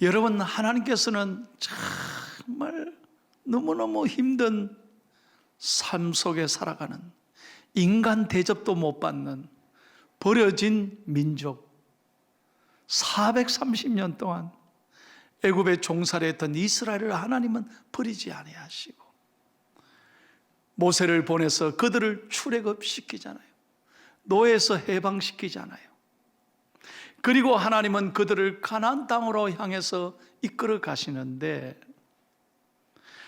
여러분, 하나님께서는 정말 너무너무 힘든 삶 속에 살아가는, 인간 대접도 못 받는 버려진 민족, 430년 동안 애굽에 종살이했던 이스라엘을 하나님은 버리지 아니하시고 모세를 보내서 그들을 출애굽시키잖아요. 노예에서 해방시키잖아요. 그리고 하나님은 그들을 가나안 땅으로 향해서 이끌어 가시는데,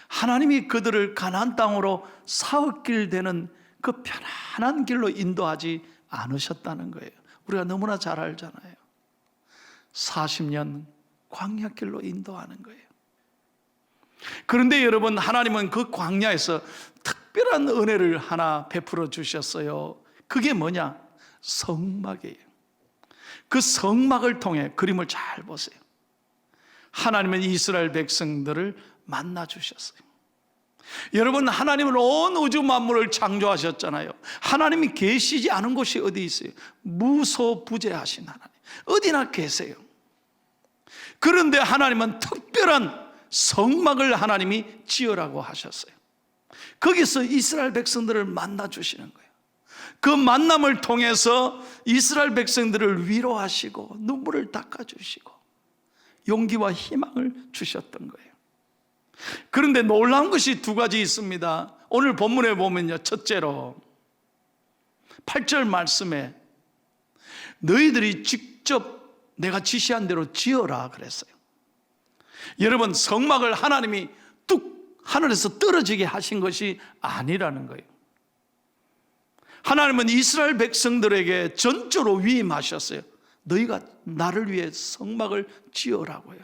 하나님이 그들을 가나안 땅으로 사흘길 되는 그 편안한 길로 인도하지 않으셨다는 거예요. 우리가 너무나 잘 알잖아요. 40년 광야길로 인도하는 거예요. 그런데 여러분, 하나님은 그 광야에서 특별한 은혜를 하나 베풀어 주셨어요. 그게 뭐냐? 성막이에요. 그 성막을 통해, 그림을 잘 보세요. 하나님은 이스라엘 백성들을 만나 주셨어요. 여러분, 하나님은 온 우주 만물을 창조하셨잖아요. 하나님이 계시지 않은 곳이 어디 있어요? 무소부재하신 하나님, 어디나 계세요. 그런데 하나님은 특별한 성막을 하나님이 지으라고 하셨어요. 거기서 이스라엘 백성들을 만나 주시는 거예요. 그 만남을 통해서 이스라엘 백성들을 위로하시고 눈물을 닦아주시고 용기와 희망을 주셨던 거예요. 그런데 놀라운 것이 두 가지 있습니다. 오늘 본문에 보면요, 첫째로 8절 말씀에 너희들이 직접 내가 지시한 대로 지어라 그랬어요. 여러분, 성막을 하나님이 뚝 하늘에서 떨어지게 하신 것이 아니라는 거예요. 하나님은 이스라엘 백성들에게 전적으로 위임하셨어요. 너희가 나를 위해 성막을 지으라고요.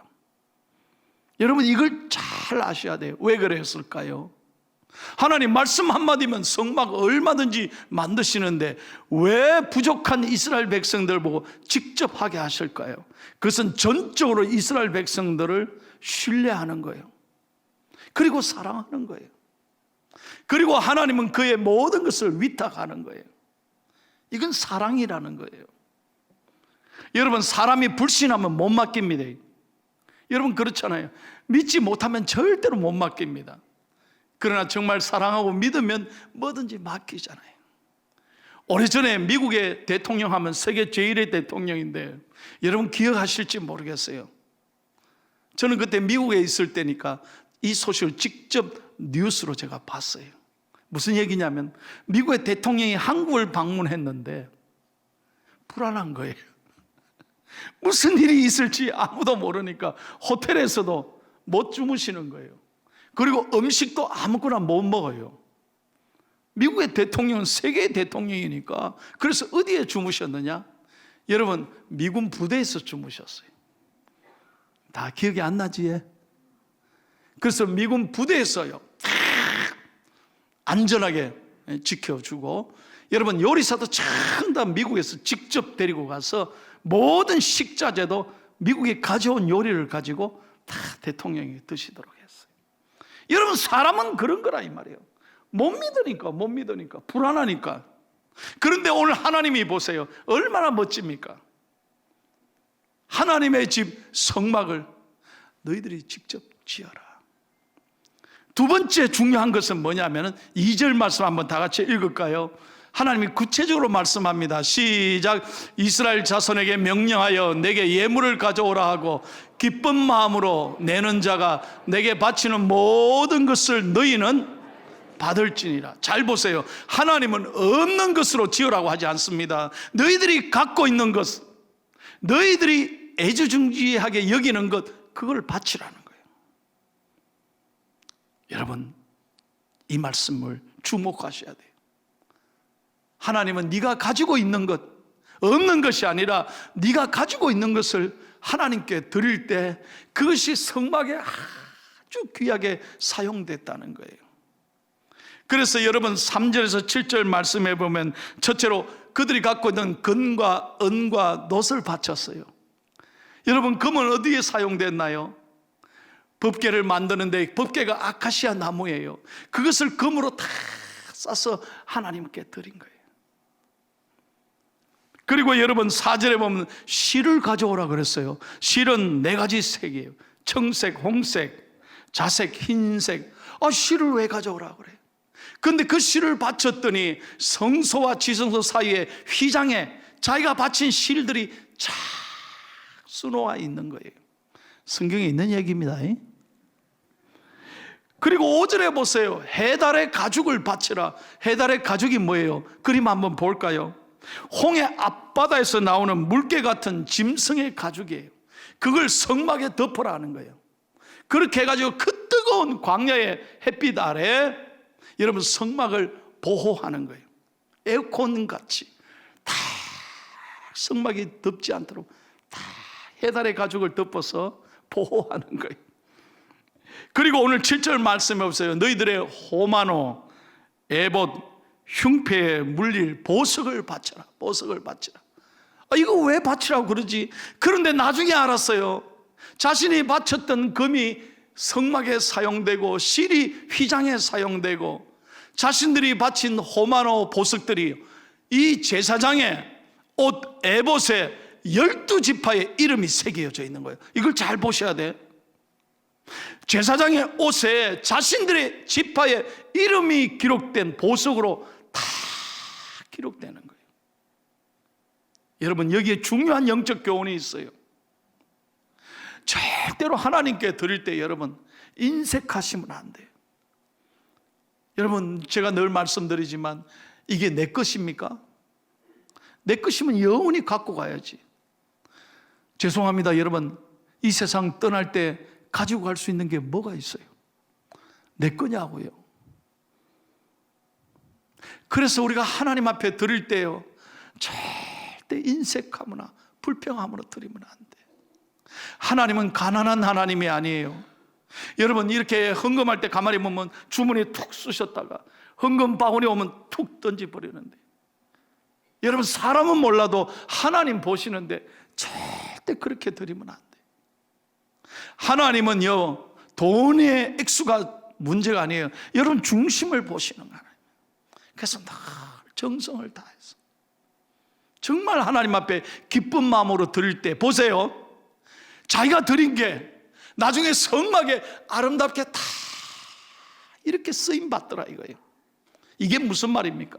여러분, 이걸 잘 아셔야 돼요. 왜 그랬을까요? 하나님 말씀 한마디면 성막 얼마든지 만드시는데 왜 부족한 이스라엘 백성들 보고 직접 하게 하실까요? 그것은 전적으로 이스라엘 백성들을 신뢰하는 거예요. 그리고 사랑하는 거예요. 그리고 하나님은 그의 모든 것을 위탁하는 거예요. 이건 사랑이라는 거예요. 여러분, 사람이 불신하면 못 맡깁니다. 여러분, 그렇잖아요. 믿지 못하면 절대로 못 맡깁니다. 그러나 정말 사랑하고 믿으면 뭐든지 맡기잖아요. 오래전에 미국의 대통령 하면 세계 제1의 대통령인데 여러분 기억하실지 모르겠어요. 저는 그때 미국에 있을 때니까 이 소식을 직접 뉴스로 제가 봤어요. 무슨 얘기냐면 미국의 대통령이 한국을 방문했는데 불안한 거예요. 무슨 일이 있을지 아무도 모르니까 호텔에서도 못 주무시는 거예요. 그리고 음식도 아무거나 못 먹어요. 미국의 대통령은 세계의 대통령이니까. 그래서 어디에 주무셨느냐? 여러분, 미군 부대에서 주무셨어요. 다 기억이 안 나지? 그래서 미군 부대에서요 안전하게 지켜주고, 여러분, 요리사도 전부 다 미국에서 직접 데리고 가서 모든 식자재도 미국이 가져온 요리를 가지고 다 대통령이 드시도록 했어요. 여러분, 사람은 그런 거라 이 말이에요. 못 믿으니까 불안하니까. 그런데 오늘 하나님이 보세요, 얼마나 멋집니까? 하나님의 집 성막을 너희들이 직접 지어라. 두 번째 중요한 것은 뭐냐면 2절 말씀 한번 다 같이 읽을까요? 하나님이 구체적으로 말씀합니다. 시작. 이스라엘 자손에게 명령하여 내게 예물을 가져오라 하고 기쁜 마음으로 내는 자가 내게 바치는 모든 것을 너희는 받을지니라. 잘 보세요. 하나님은 없는 것으로 지으라고 하지 않습니다. 너희들이 갖고 있는 것, 너희들이 애지중지하게 여기는 것, 그걸 바치라는 거예요. 여러분, 이 말씀을 주목하셔야 돼요. 하나님은 네가 가지고 있는 것, 없는 것이 아니라 네가 가지고 있는 것을 하나님께 드릴 때 그것이 성막에 아주 귀하게 사용됐다는 거예요. 그래서 여러분 3절에서 7절 말씀해 보면 첫째로 그들이 갖고 있는 금과 은과 놋을 바쳤어요. 여러분, 금은 어디에 사용됐나요? 법궤를 만드는데 법궤가 아카시아 나무예요. 그것을 금으로 다 싸서 하나님께 드린 거예요. 그리고 여러분 4절에 보면 실을 가져오라 그랬어요. 실은 4가지 색이에요. 청색, 홍색, 자색, 흰색. 실을 왜 가져오라 그래요? 근데 그 실을 바쳤더니 성소와 지성소 사이에 휘장에 자기가 바친 실들이 쫙 수놓아 있는 거예요. 성경에 있는 얘기입니다. 그리고 5절에 보세요. 해달의 가죽을 바치라. 해달의 가죽이 뭐예요? 그림 한번 볼까요? 홍해 앞바다에서 나오는 물개 같은 짐승의 가죽이에요. 그걸 성막에 덮으라는 거예요. 그렇게 해가지고 그 뜨거운 광야의 햇빛 아래 여러분 성막을 보호하는 거예요. 에어컨 같이 다 성막이 덮지 않도록 다 해달의 가죽을 덮어서 보호하는 거예요. 그리고 오늘 7절 말씀해 보세요. 너희들의 호마노, 에봇, 흉패에 물릴 보석을 바쳐라. 보석을 바쳐라. 이거 왜 바치라고 그러지? 그런데 나중에 알았어요. 자신이 바쳤던 금이 성막에 사용되고 실이 휘장에 사용되고 자신들이 바친 호마노 보석들이 이 제사장의 옷 에봇에 12지파의 이름이 새겨져 있는 거예요. 이걸 잘 보셔야 돼. 제사장의 옷에 자신들의 지파의 이름이 기록된 보석으로 다 기록되는 거예요. 여러분 여기에 중요한 영적 교훈이 있어요. 절대로 하나님께 드릴 때 여러분 인색하시면 안 돼요. 여러분 제가 늘 말씀드리지만 이게 내 것입니까? 내 것이면 영원히 갖고 가야지. 죄송합니다 여러분, 이 세상 떠날 때 가지고 갈 수 있는 게 뭐가 있어요? 내 거냐고요. 그래서 우리가 하나님 앞에 드릴 때요 절대 인색하거나 불평함으로 드리면 안 돼. 하나님은 가난한 하나님이 아니에요. 여러분 이렇게 헌금할 때 가만히 보면 주머니에 툭 쑤셨다가 헌금 바구니 오면 툭 던져버리는데, 여러분 사람은 몰라도 하나님 보시는데 절대 그렇게 드리면 안 돼. 하나님은요 돈의 액수가 문제가 아니에요. 여러분 중심을 보시는 거예요. 그래서 늘 정성을 다해서 정말 하나님 앞에 기쁜 마음으로 드릴 때 보세요, 자기가 드린 게 나중에 성막에 아름답게 다 이렇게 쓰임 받더라 이거예요. 이게 무슨 말입니까?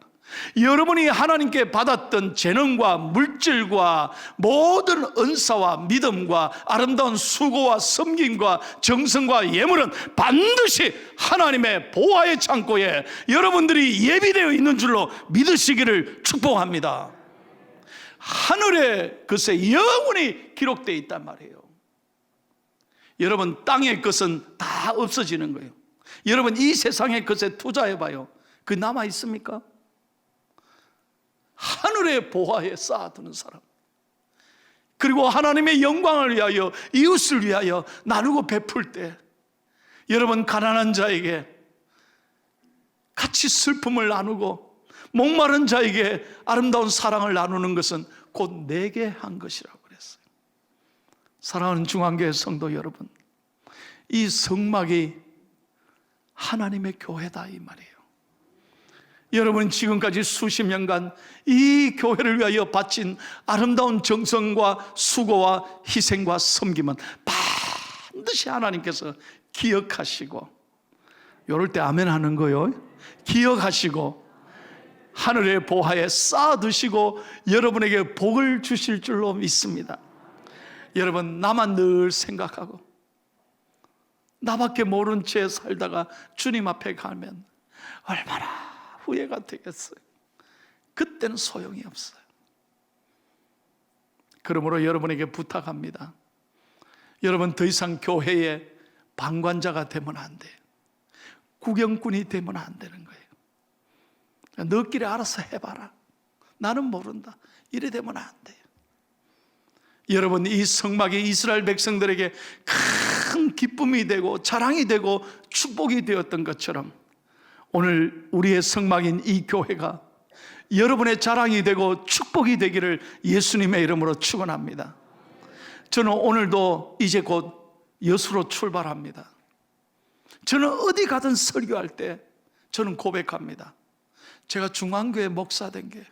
여러분이 하나님께 받았던 재능과 물질과 모든 은사와 믿음과 아름다운 수고와 섬김과 정성과 예물은 반드시 하나님의 보화의 창고에 여러분들이 예비되어 있는 줄로 믿으시기를 축복합니다. 하늘의 것에 영원히 기록되어 있단 말이에요. 여러분 땅의 것은 다 없어지는 거예요. 여러분 이 세상의 것에 투자해봐요. 그 남아 있습니까? 하늘의 보화에 쌓아두는 사람, 그리고 하나님의 영광을 위하여 이웃을 위하여 나누고 베풀 때 여러분 가난한 자에게 같이 슬픔을 나누고 목마른 자에게 아름다운 사랑을 나누는 것은 곧 내게 한 것이라고 그랬어요. 사랑하는 중앙교회 성도 여러분, 이 성막이 하나님의 교회다 이 말이에요. 여러분 지금까지 수십 년간 이 교회를 위하여 바친 아름다운 정성과 수고와 희생과 섬김은 반드시 하나님께서 기억하시고, 이럴 때 아멘 하는 거요, 기억하시고 하늘의 보화에 쌓아두시고 여러분에게 복을 주실 줄로 믿습니다. 여러분 나만 늘 생각하고 나밖에 모른 채 살다가 주님 앞에 가면 얼마나 후회가 되겠어요. 그때는 소용이 없어요. 그러므로 여러분에게 부탁합니다. 여러분 더 이상 교회의 방관자가 되면 안 돼요. 구경꾼이 되면 안 되는 거예요. 너끼리 알아서 해봐라, 나는 모른다, 이래 되면 안 돼요. 여러분 이 성막이 이스라엘 백성들에게 큰 기쁨이 되고 자랑이 되고 축복이 되었던 것처럼 오늘 우리의 성막인 이 교회가 여러분의 자랑이 되고 축복이 되기를 예수님의 이름으로 축원합니다. 저는 오늘도 이제 곧 여수로 출발합니다. 저는 어디 가든 설교할 때 저는 고백합니다. 제가 중앙교회 목사 된 게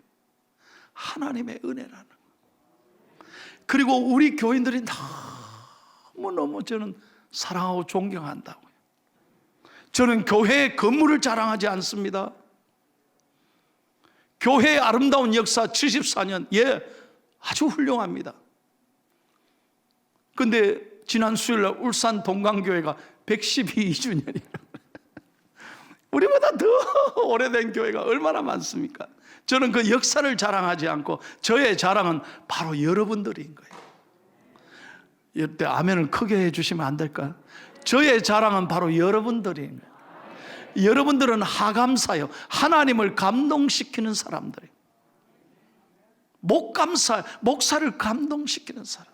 하나님의 은혜라는 거. 그리고 우리 교인들이 너무너무 저는 사랑하고 존경한다고요. 저는 교회의 건물을 자랑하지 않습니다. 교회의 아름다운 역사 74년, 아주 훌륭합니다. 근데 지난 수요일날 울산 동강교회가 112주년이에요. 우리보다 더 오래된 교회가 얼마나 많습니까? 저는 그 역사를 자랑하지 않고 저의 자랑은 바로 여러분들인 거예요. 이때 아멘을 크게 해주시면 안 될까요? 저의 자랑은 바로 여러분들인 거예요. 여러분들은 하감사요, 하나님을 감동시키는 사람들이에요. 목사를 감동시키는 사람.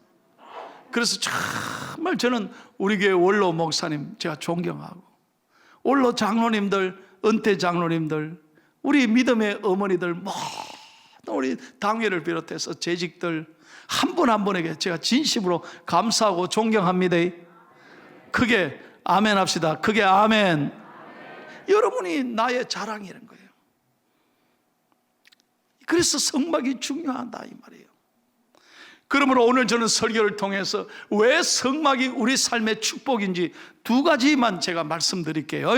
그래서 정말 저는 우리 교회 원로 목사님 제가 존경하고, 원로 장로님들, 은퇴 장로님들, 우리 믿음의 어머니들, 모든 우리 당회를 비롯해서 재직들 한 분 한 분에게 제가 진심으로 감사하고 존경합니다. 크게 아멘 합시다. 크게 아멘. 여러분이 나의 자랑이라는 거예요. 그래서 성막이 중요하다 이 말이에요. 그러므로 오늘 저는 설교를 통해서 왜 성막이 우리 삶의 축복인지 두 가지만 제가 말씀드릴게요.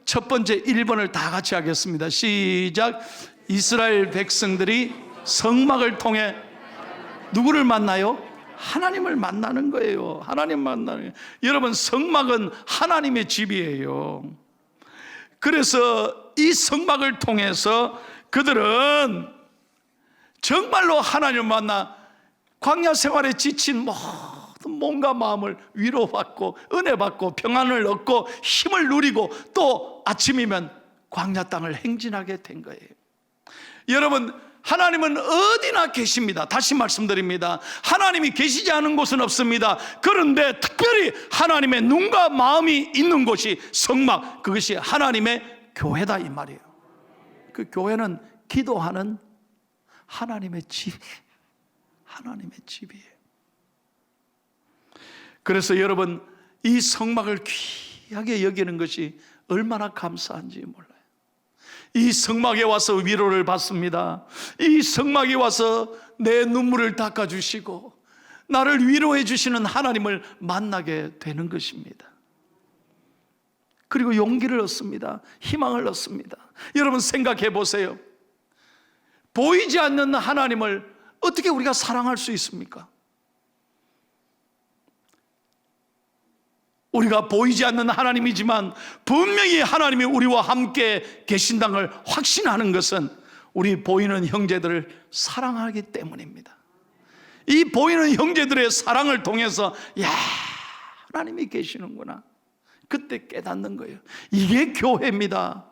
첫 번째 1번을 다 같이 하겠습니다. 시작. 이스라엘 백성들이 성막을 통해 누구를 만나요? 하나님을 만나는 거예요. 하나님 만나는 거예요. 여러분, 성막은 하나님의 집이에요. 그래서 이 성막을 통해서 그들은 정말로 하나님을 만나 광야 생활에 지친 모든 몸과 마음을 위로받고 은혜받고 평안을 얻고 힘을 누리고 또 아침이면 광야 땅을 행진하게 된 거예요. 여러분, 하나님은 어디나 계십니다. 다시 말씀드립니다. 하나님이 계시지 않은 곳은 없습니다. 그런데 특별히 하나님의 눈과 마음이 있는 곳이 성막, 그것이 하나님의 교회다 이 말이에요. 그 교회는 기도하는 하나님의 집, 하나님의 집이에요. 그래서 여러분, 이 성막을 귀하게 여기는 것이 얼마나 감사한지 몰라요. 이 성막에 와서 위로를 받습니다. 이 성막에 와서 내 눈물을 닦아주시고 나를 위로해 주시는 하나님을 만나게 되는 것입니다. 그리고 용기를 얻습니다. 희망을 얻습니다. 여러분 생각해 보세요. 보이지 않는 하나님을 어떻게 우리가 사랑할 수 있습니까? 우리가 보이지 않는 하나님이지만 분명히 하나님이 우리와 함께 계신다는 걸 확신하는 것은 우리 보이는 형제들을 사랑하기 때문입니다. 이 보이는 형제들의 사랑을 통해서 하나님이 계시는구나, 그때 깨닫는 거예요. 이게 교회입니다.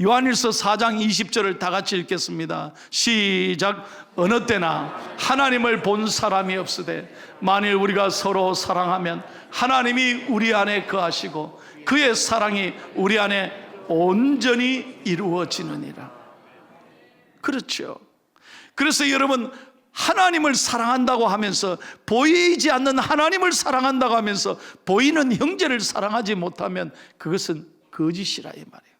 요한일서 4장 20절을 다 같이 읽겠습니다. 시작. 어느 때나 하나님을 본 사람이 없으되 만일 우리가 서로 사랑하면 하나님이 우리 안에 거하시고 그의 사랑이 우리 안에 온전히 이루어지느니라. 그렇죠. 그래서 여러분, 하나님을 사랑한다고 하면서, 보이지 않는 하나님을 사랑한다고 하면서 보이는 형제를 사랑하지 못하면 그것은 거짓이라 이 말이에요.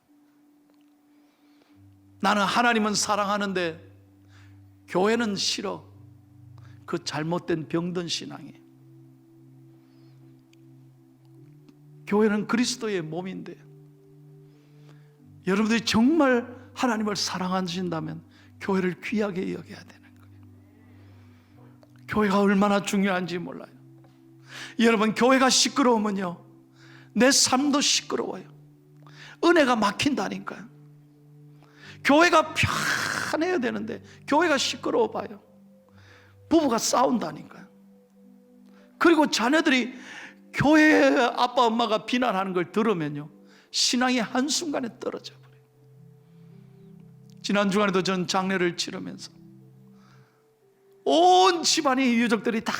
나는 하나님은 사랑하는데 교회는 싫어. 그 잘못된 병든 신앙이에요. 교회는 그리스도의 몸인데, 여러분들이 정말 하나님을 사랑하신다면 교회를 귀하게 여겨야 되는 거예요. 교회가 얼마나 중요한지 몰라요. 여러분, 교회가 시끄러우면요, 내 삶도 시끄러워요. 은혜가 막힌다니까요. 교회가 편해야 되는데 교회가 시끄러워 봐요. 부부가 싸운다니까요. 그리고 자녀들이 교회 아빠 엄마가 비난하는 걸 들으면요, 신앙이 한순간에 떨어져 버려요. 지난 주간에도 전 장례를 치르면서 온 집안의 유족들이 다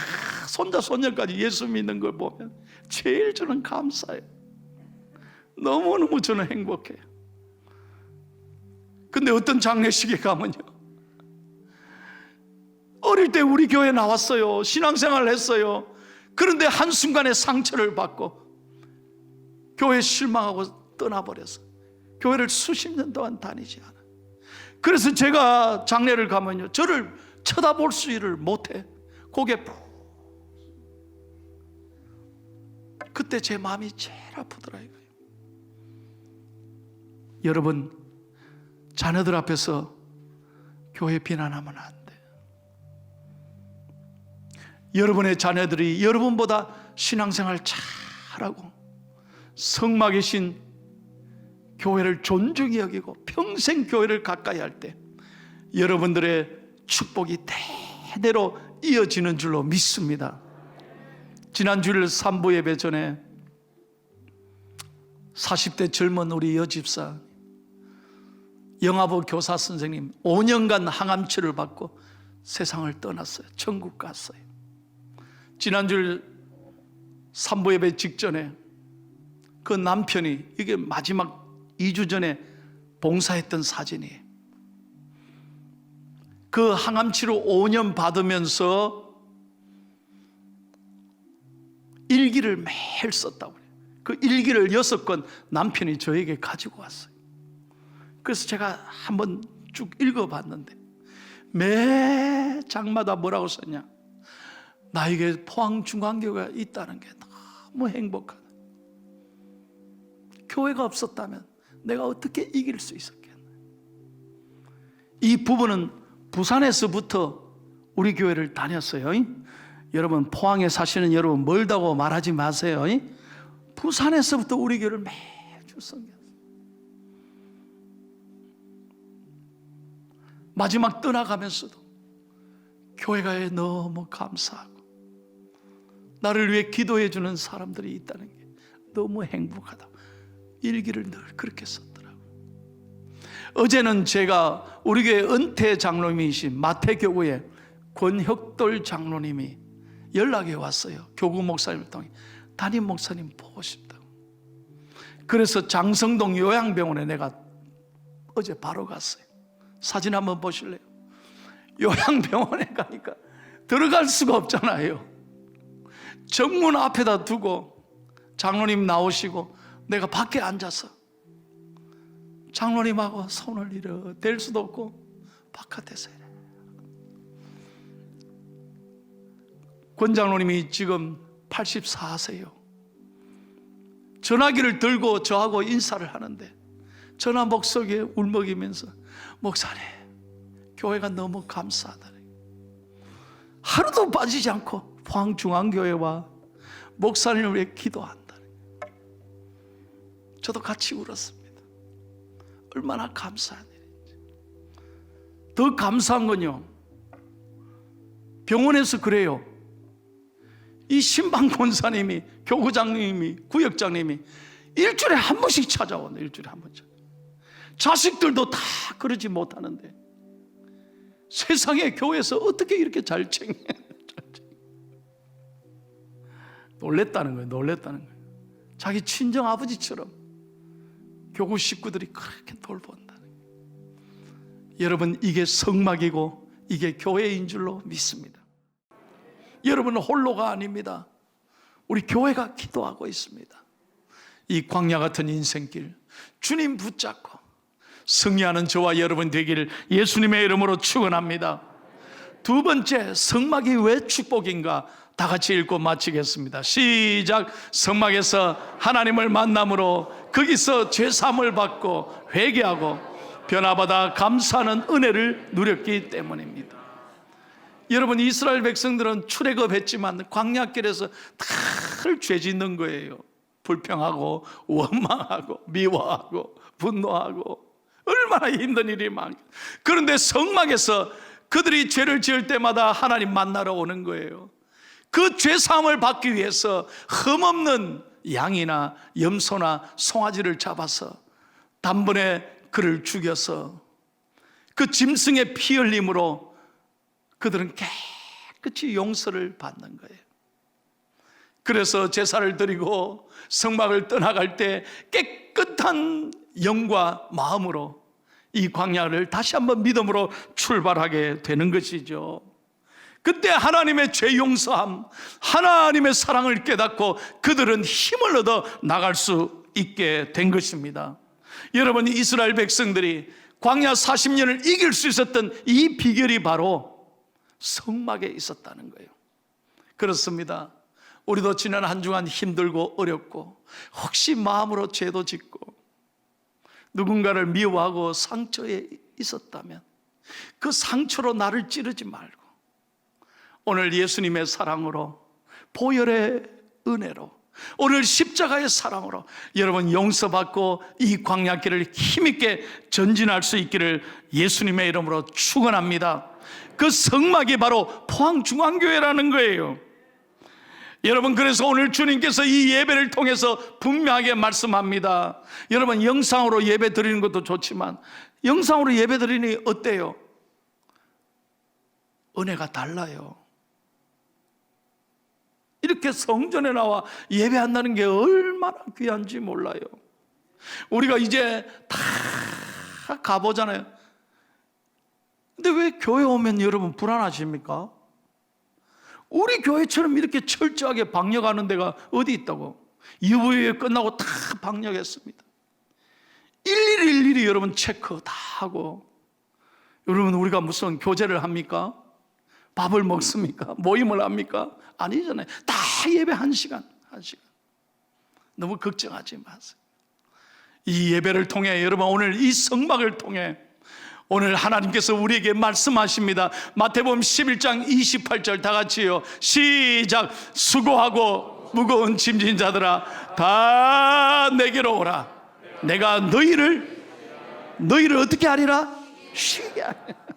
손자 손녀까지 예수 믿는 걸 보면 제일 저는 감사해요. 너무너무 저는 행복해요. 근데 어떤 장례식에 가면요, 어릴 때 우리 교회 나왔어요. 신앙생활을 했어요. 그런데 한순간에 상처를 받고 교회에 실망하고 떠나버려서 교회를 수십 년 동안 다니지 않아요. 그래서 제가 장례를 가면요, 저를 쳐다볼 수를 못해. 고개 푹. 그때 제 마음이 제일 아프더라 이거예요. 여러분, 자녀들 앞에서 교회 비난하면 안 돼. 여러분의 자녀들이 여러분보다 신앙생활 잘하고 성막의 신 교회를 존중히 여기고 평생 교회를 가까이 할 때 여러분들의 축복이 대대로 이어지는 줄로 믿습니다. 지난 주일 3부 예배 전에 40대 젊은 우리 여집사 영아부 교사 선생님 5년간 항암치료를 받고 세상을 떠났어요. 천국 갔어요. 지난주 3부 예배 직전에 그 남편이, 이게 마지막 2주 전에 봉사했던 사진이에요. 그 항암치료 5년 받으면서 일기를 매일 썼다고 그래요. 그 일기를 6권 남편이 저에게 가지고 왔어요. 그래서 제가 한번 쭉 읽어봤는데 매 장마다 뭐라고 썼냐? 나에게 포항중앙교회가 있다는 게 너무 행복하다. 교회가 없었다면 내가 어떻게 이길 수 있었겠나. 이 부부는 부산에서부터 우리 교회를 다녔어요. 여러분, 포항에 사시는 여러분 멀다고 말하지 마세요. 부산에서부터 우리 교회를 매주 섬겼어요. 마지막 떠나가면서도 교회가 너무 감사하고 나를 위해 기도해 주는 사람들이 있다는 게 너무 행복하다. 일기를 늘 그렇게 썼더라고요. 어제는 제가 우리 교회 은퇴 장로님이신 마태교구의 권혁돌 장로님이 연락이 왔어요. 교구 목사님을 통해 담임 목사님 보고 싶다고. 그래서 장성동 요양병원에 내가 어제 바로 갔어요. 사진 한번 보실래요? 요양병원에 가니까 들어갈 수가 없잖아요. 정문 앞에다 두고 장로님 나오시고 내가 밖에 앉아서 장로님하고 손을 이렇게 댈 수도 없고 바깥에서 이래. 권 장로님이 지금 84세요. 전화기를 들고 저하고 인사를 하는데 전화 목소리에 울먹이면서 목사님, 교회가 너무 감사하다. 하루도 빠지지 않고 포항중앙교회와 목사님을 위해 기도한다. 저도 같이 울었습니다. 얼마나 감사한 일인지. 더 감사한 건요, 병원에서 그래요. 이 신방 권사님이, 교구장님이, 구역장님이 일주일에 한 번씩 찾아온다. 일주일에 한 번씩. 자식들도 다 그러지 못하는데 세상에 교회에서 어떻게 이렇게 잘 챙겨? 놀랬다는 거예요. 놀랬다는 거예요. 자기 친정 아버지처럼 교구 식구들이 그렇게 돌본다는 거예요. 여러분, 이게 성막이고 이게 교회인 줄로 믿습니다. 여러분은 홀로가 아닙니다. 우리 교회가 기도하고 있습니다. 이 광야 같은 인생길 주님 붙잡고 승리하는 저와 여러분 되기를 예수님의 이름으로 축원합니다. 두 번째, 성막이 왜 축복인가? 다 같이 읽고 마치겠습니다. 시작. 성막에서 하나님을 만남으로 거기서 죄사함을 받고 회개하고 변화받아 감사하는 은혜를 누렸기 때문입니다. 여러분, 이스라엘 백성들은 출애굽했지만 광야길에서 다 죄 짓는 거예요. 불평하고 원망하고 미워하고 분노하고 얼마나 힘든 일이 많고, 그런데 성막에서 그들이 죄를 지을 때마다 하나님 만나러 오는 거예요. 그 죄사함을 받기 위해서 흠없는 양이나 염소나 송아지를 잡아서 단번에 그를 죽여서 그 짐승의 피 흘림으로 그들은 깨끗이 용서를 받는 거예요. 그래서 제사를 드리고 성막을 떠나갈 때 깨끗한 영과 마음으로 이 광야를 다시 한번 믿음으로 출발하게 되는 것이죠. 그때 하나님의 죄 용서함, 하나님의 사랑을 깨닫고 그들은 힘을 얻어 나갈 수 있게 된 것입니다. 여러분, 이스라엘 백성들이 광야 40년을 이길 수 있었던 이 비결이 바로 성막에 있었다는 거예요. 그렇습니다. 우리도 지난 한 주간 힘들고 어렵고 혹시 마음으로 죄도 짓고 누군가를 미워하고 상처에 있었다면 그 상처로 나를 찌르지 말고 오늘 예수님의 사랑으로, 보혈의 은혜로, 오늘 십자가의 사랑으로 여러분 용서받고 이 광야길을 힘있게 전진할 수 있기를 예수님의 이름으로 축원합니다. 그 성막이 바로 포항중앙교회라는 거예요. 여러분, 그래서 오늘 주님께서 이 예배를 통해서 분명하게 말씀합니다. 여러분, 영상으로 예배 드리는 것도 좋지만 영상으로 예배 드리니 어때요? 은혜가 달라요. 이렇게 성전에 나와 예배한다는 게 얼마나 귀한지 몰라요. 우리가 이제 다 가보잖아요. 근데 왜 교회 오면 여러분 불안하십니까? 우리 교회처럼 이렇게 철저하게 방역하는 데가 어디 있다고? 유부회 끝나고 다 방역했습니다. 일일이 여러분 체크 다 하고. 여러분, 우리가 무슨 교제를 합니까? 밥을 먹습니까? 모임을 합니까? 아니잖아요. 다 예배 1시간. 너무 걱정하지 마세요. 이 예배를 통해 여러분, 오늘 이 성막을 통해 오늘 하나님께서 우리에게 말씀하십니다. 마태복음 11장 28절 다 같이요. 시작. 수고하고 무거운 짐진 자들아 다 내게로 오라. 내가 너희를 어떻게 하리라? 쉬게 하리라.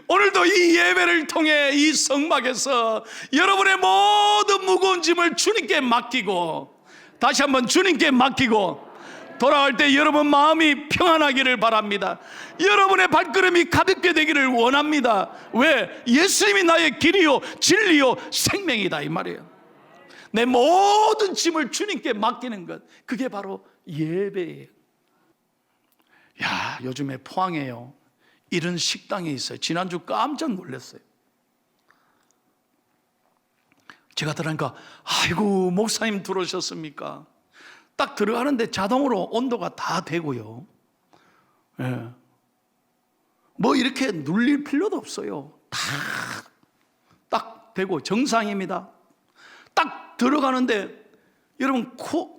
오늘도 이 예배를 통해 이 성막에서 여러분의 모든 무거운 짐을 주님께 맡기고, 다시 한번 주님께 맡기고 돌아갈 때 여러분 마음이 평안하기를 바랍니다. 여러분의 발걸음이 가볍게 되기를 원합니다. 왜? 예수님이 나의 길이요 진리요 생명이다 이 말이에요. 내 모든 짐을 주님께 맡기는 것, 그게 바로 예배예요. 야, 요즘에 포항에요 이런 식당이 있어요. 지난주 깜짝 놀랐어요. 제가 들어가니까 아이고 목사님 들어오셨습니까? 딱 들어가는데 자동으로 온도가 다 되고요. 예. 뭐 이렇게 눌릴 필요도 없어요. 딱 되고 정상입니다. 딱 들어가는데 여러분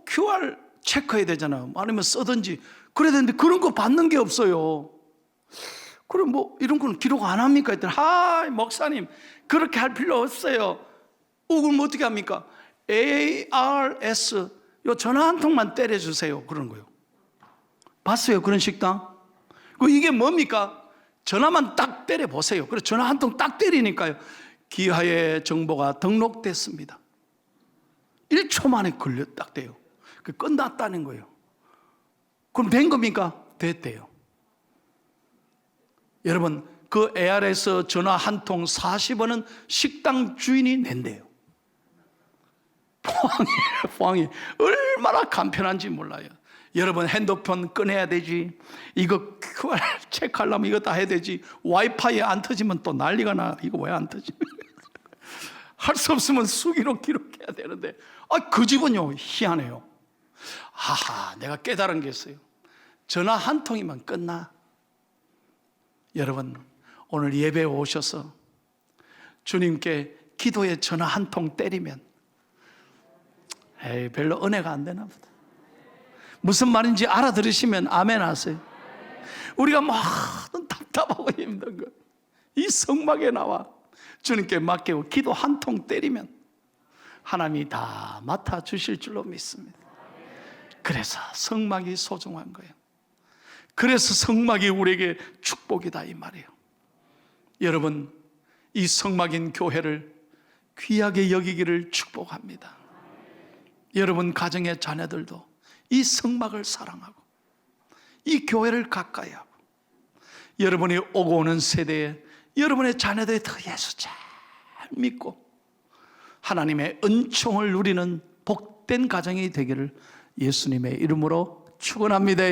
QR 체크해야 되잖아요. 아니면 써든지 그래야 되는데 그런 거 받는 게 없어요. 그럼 뭐 이런 건 기록 안 합니까? 했더니 목사님 그렇게 할 필요 없어요. 그럼 어떻게 합니까? ARS 요 전화 한 통만 때려주세요. 그런 거요. 봤어요? 그런 식당? 이게 뭡니까? 전화만 딱 때려보세요. 그래서 전화 한 통 딱 때리니까요. 기하의 정보가 등록됐습니다. 1초 만에 딱 돼요. 끝났다는 거예요. 그럼 된 겁니까? 됐대요. 여러분, 그 ARS 전화 한 통 40원은 식당 주인이 낸대요. 포항이 얼마나 간편한지 몰라요. 여러분, 핸드폰 꺼내야 되지, 이거 QR 체크하려면 이거 다 해야 되지, 와이파이 안 터지면 또 난리가 나. 이거 왜 안 터지? 할 수 없으면 수기로 기록해야 되는데 그 집은요 희한해요. 내가 깨달은 게 있어요. 전화 한 통이면 끝나. 여러분, 오늘 예배에 오셔서 주님께 기도의 전화 한 통 때리면 별로 은혜가 안 되나 보다. 무슨 말인지 알아들으시면 아멘 하세요. 우리가 모든 답답하고 힘든 것 이 성막에 나와 주님께 맡기고 기도 한 통 때리면 하나님이 다 맡아주실 줄로 믿습니다. 그래서 성막이 소중한 거예요. 그래서 성막이 우리에게 축복이다 이 말이에요. 여러분, 이 성막인 교회를 귀하게 여기기를 축복합니다. 여러분 가정의 자녀들도 이 성막을 사랑하고 이 교회를 가까이 하고 여러분이 오고 오는 세대에 여러분의 자녀들이 더 예수 잘 믿고 하나님의 은총을 누리는 복된 가정이 되기를 예수님의 이름으로 축원합니다.